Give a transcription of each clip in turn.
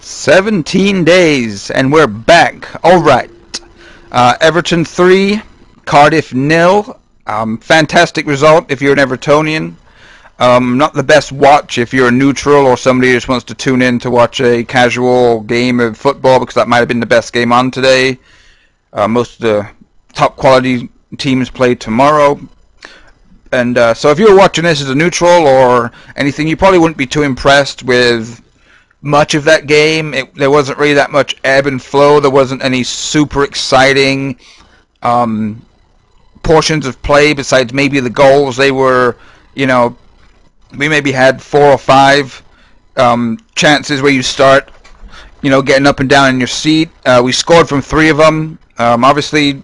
17 days, and we're back. All right. Everton 3, Cardiff 0. Fantastic result if you're an Evertonian. Not the best watch if you're a neutral or somebody who just wants to tune in to watch a casual game of football, because that might have been the best game on today. Most of the top quality teams play tomorrow. And so if you were watching this as a neutral or anything, you probably wouldn't be too impressed with much of that game. There wasn't really that much ebb and flow. There wasn't any super exciting portions of play besides maybe the goals. They were, we maybe had 4 or 5 chances where you start, getting up and down in your seat. We scored from 3 of them. Obviously,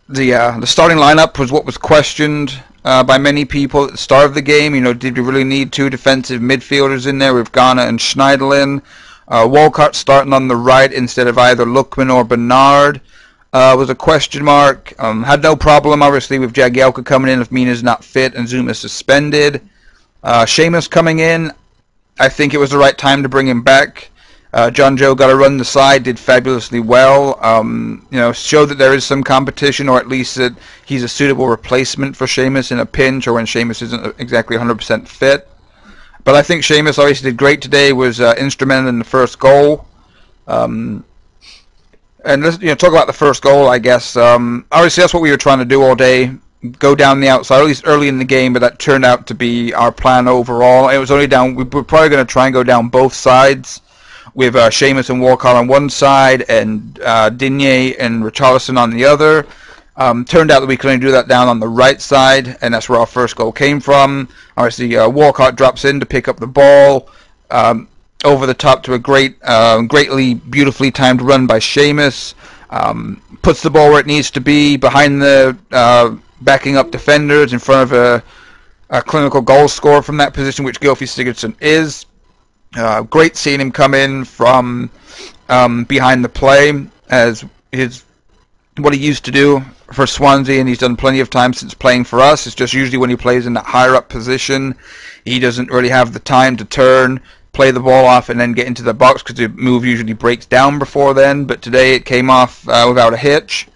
the starting lineup was what was questioned by many people at the start of the game. Did we really need 2 defensive midfielders in there with Ghana and Schneiderlin? Walcott starting on the right instead of either Lookman or Bernard was a question mark. Had no problem, obviously, with Jagielka coming in if Mina's not fit and Zuma suspended. Seamus coming in, I think it was the right time to bring him back. John Joe got to run the side, did fabulously well. Showed that there is some competition, or at least that he's a suitable replacement for Seamus in a pinch, or when Seamus isn't exactly 100% fit. But I think Seamus obviously did great today, was instrumental in the first goal. And let's talk about the first goal, I guess. Obviously that's what we were trying to do all day, go down the outside, at least early in the game, but that turned out to be our plan overall. It was only down, we were probably going to try and go down both sides, with Seamus and Walcott on one side and Digne and Richarlison on the other. Turned out that we could only do that down on the right side, and that's where our first goal came from. Obviously, Walcott drops in to pick up the ball over the top to a greatly, beautifully timed run by Seamus. Puts the ball where it needs to be, behind the backing up defenders, in front of a clinical goal scorer from that position, which Gylfi Sigurdsson is. Great seeing him come in from behind the play, as what he used to do for Swansea, and he's done plenty of times since playing for us. It's just usually when he plays in that higher up position, he doesn't really have the time to turn, play the ball off, and then get into the box, because the move usually breaks down before then. But today it came off without a hitch.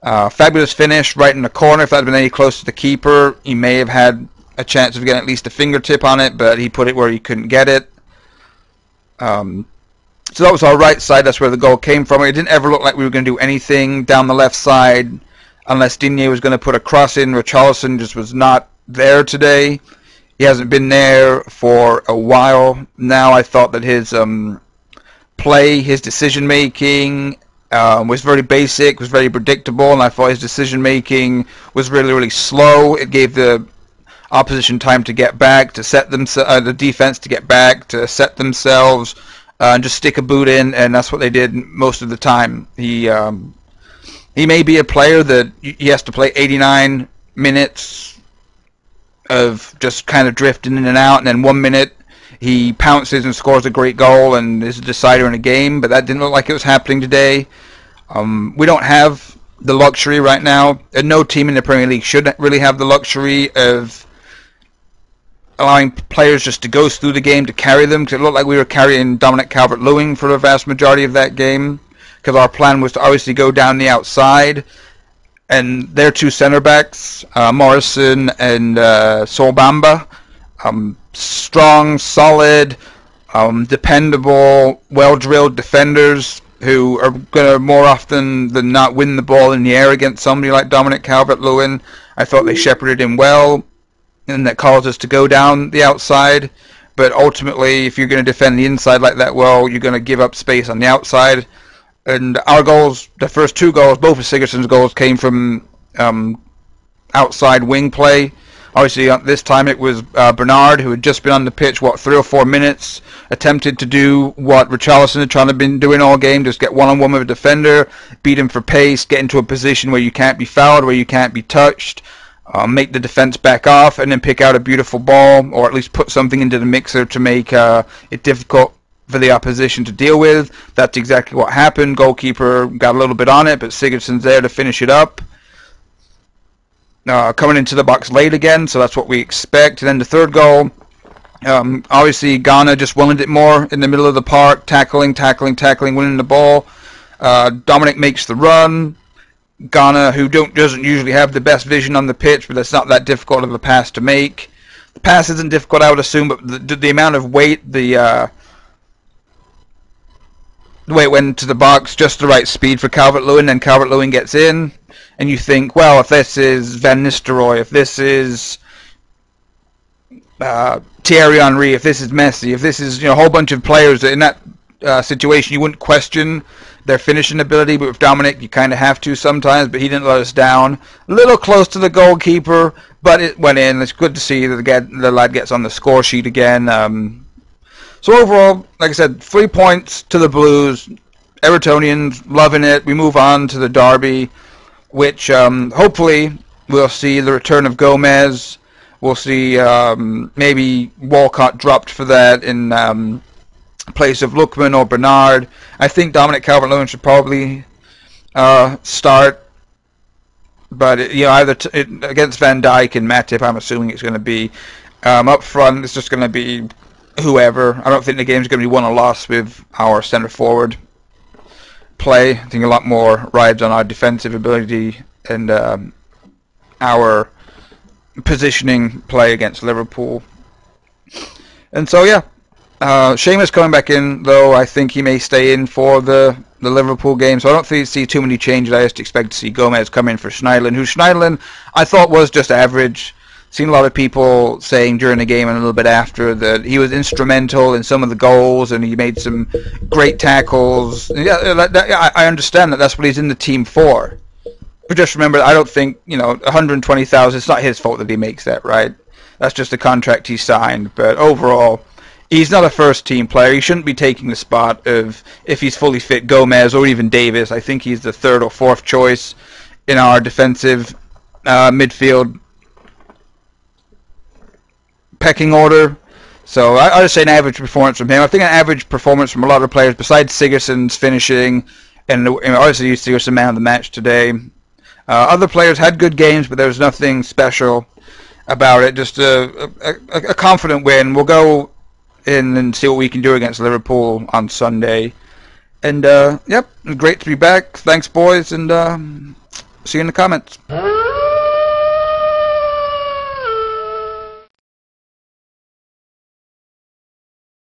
Fabulous finish right in the corner. If that had been any closer to the keeper, he may have had a chance of getting at least a fingertip on it, but he put it where he couldn't get it. So that was our right side. That's where the goal came from. It didn't ever look like we were going to do anything down the left side unless Digne was going to put a cross in. Richarlison just was not there today. He hasn't been there for a while now. I thought that his play, his decision making was very basic, was very predictable, and I thought his decision making was really, really slow. It gave the opposition time to get back, to set the defense to get back, to set themselves, and just stick a boot in, and that's what they did most of the time. He may be a player that he has to play 89 minutes of just kind of drifting in and out, and then 1 minute he pounces and scores a great goal and is a decider in a game, but that didn't look like it was happening today. We don't have the luxury right now, and no team in the Premier League should really have the luxury of allowing players just to go through the game, to carry them, because it looked like we were carrying Dominic Calvert-Lewin for the vast majority of that game, because our plan was to obviously go down the outside, and their 2 centre-backs, Morrison and Solbamba, strong, solid, dependable, well-drilled defenders who are going to more often than not win the ball in the air against somebody like Dominic Calvert-Lewin. I thought they shepherded him well, and that caused us to go down the outside. But ultimately, if you're going to defend the inside like that well, you're going to give up space on the outside. And our goals, the first 2 goals, both of Sigurdsson's goals, came from outside wing play. Obviously, this time it was Bernard, who had just been on the pitch, 3 or 4 minutes, attempted to do what Richarlison had been doing all game, just get one-on-one with a defender, beat him for pace, get into a position where you can't be fouled, where you can't be touched, make the defense back off, and then pick out a beautiful ball, or at least put something into the mixer to make it difficult for the opposition to deal with. That's exactly what happened. Goalkeeper got a little bit on it, but Sigurdsson's there to finish it up. Coming into the box late again, so that's what we expect. And then the third goal, Obviously, Ghana just wanted it more in the middle of the park, tackling, winning the ball. Dominic makes the run. Ghana, who doesn't usually have the best vision on the pitch, but it's not that difficult of a pass to make. The pass isn't difficult, I would assume, but the amount of weight, the way it went to the box, just the right speed for Calvert-Lewin, and Calvert-Lewin gets in, and you think, well, if this is Van Nistelrooy, if this is Thierry Henry, if this is Messi, if this is a whole bunch of players that in that situation you wouldn't question their finishing ability, but with Dominic you kind of have to sometimes, but he didn't let us down. A little close to the goalkeeper, but it went in. It's good to see that the lad gets on the score sheet again. So overall, like I said, 3 points to the Blues. Evertonians loving it. We move on to the derby, which hopefully we'll see the return of Gomez. We'll see maybe Walcott dropped for that in place of Lookman or Bernard. I think Dominic Calvert-Lewin should probably start, but either against Van Dijk and Matip, I'm assuming it's going to be up front. It's just going to be whoever. I don't think the game's going to be won or lost with our center forward play. I think a lot more rides on our defensive ability and our positioning play against Liverpool. And so yeah, Seamus coming back in, though I think he may stay in for the Liverpool game, so I don't see too many changes. I just expect to see Gomez come in for Schneiderlin, who Schneiderlin I thought was just average. Seen a lot of people saying during the game and a little bit after that he was instrumental in some of the goals and he made some great tackles. Yeah, I understand that. That's what he's in the team for. But just remember, I don't think 120,000. It's not his fault that he makes that, right? That's just the contract he signed. But overall, he's not a first-team player. He shouldn't be taking the spot of, if he's fully fit, Gomez or even Davis. I think he's the third or fourth choice in our defensive midfield pecking order. So I just say an average performance from him. I think an average performance from a lot of players besides Sigurdsson's finishing, and obviously Sigurdsson man of the match today. Other players had good games, but there was nothing special about it. Just a confident win. We'll go in and see what we can do against Liverpool on Sunday. And yep, great to be back. Thanks, boys, and see you in the comments.